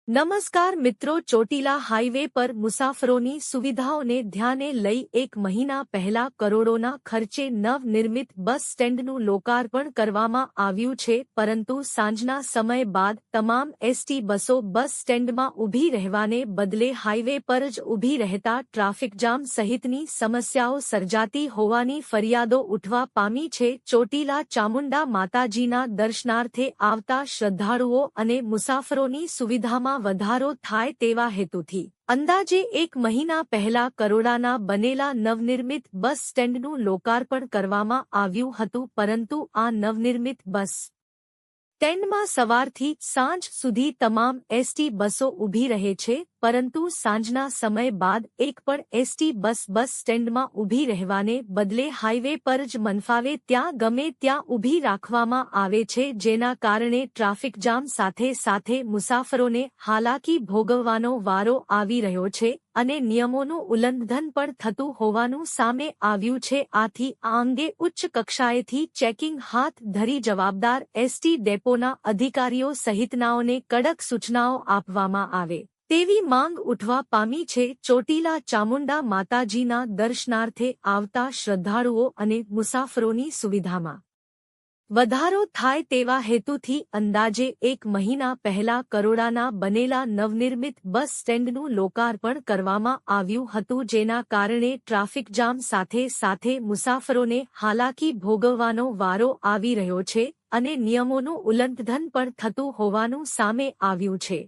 નમસ્કાર મિત્રો, ચોટીલા હાઈવે પર મુસાફરોની સુવિધાઓને ધ્યાને લઈ 1 મહિના પહેલા કરોડોના ખર્ચે નવનિર્મિત બસ સ્ટેન્ડનું લોકાર્પણ કરવામાં આવ્યું છે, પરંતુ સાંજના સમય બાદ તમામ એસટી બસો બસ સ્ટેન્ડમાં ઊભી રહેવાને બદલે હાઈવે પર જ ઊભી રહેતા ટ્રાફિક જામ સહિતની સમસ્યાઓ સર્જાતી હોવાની ફરિયાદો ઉઠવા પામી છે. ચોટીલા ચામુંડા માતાજીના દર્શનાર્થે આવતા શ્રદ્ધાળુઓ અને મુસાફરોની સુવિધામાં વધારો થાય તેવા હેતુથી અંદાજે 1 મહિના પહેલા કરોડાના બનેલા નવનિર્મિત બસ સ્ટેન્ડનું લોકાર્પણ કરવામાં આવ્યું હતું, પરંતુ આ નવનિર્મિત બસ સ્ટેન્ડમાં સવારથી સાંજ સુધી તમામ એસટી બસો ઊભી રહે છે, પરંતુ સાંજના સમય બાદ એક પણ એસટી બસ સ્ટેન્ડમાં ઊભી રહેવાને બદલે હાઈવે પર જ મનફાવે ત્યાં ગમે ત્યાં ઊભી રાખવામાં આવે છે, જેના કારણે ટ્રાફિક જામ સાથે મુસાફરોને હાલાકી ભોગવવાનો વારો આવી રહ્યો છે અને નિયમોનું ઉલ્લંઘન પણ થતું હોવાનું સામે આવ્યું છે. આથી આ અંગે ઉચ્ચ કક્ષાએથી ચેકિંગ હાથ ધરી જવાબદાર એસટી ડેપોના અધિકારીઓ સહિતનાઓને કડક સૂચનાઓ આપવામાં આવે તેવી માંગ ઉઠવા પામી છે. ચોટીલા ચામુંડા માતાજીના દર્શનાર્થે આવતા શ્રદ્ધાળુઓ અને મુસાફરોની સુવિધામાં વધારો થાય તેવા હેતુથી અંદાજે 1 મહિના પહેલા કરોડાના બનેલા નવનિર્મિત બસ સ્ટેન્ડનું લોકાર્પણ કરવામાં આવ્યું હતું, જેના કારણે ટ્રાફિક જામ સાથે મુસાફરોને હાલાકી ભોગવવાનો વારો આવી રહ્યો છે અને નિયમોનું ઉલ્લંઘન પણ થતું હોવાનું સામે આવ્યું છે.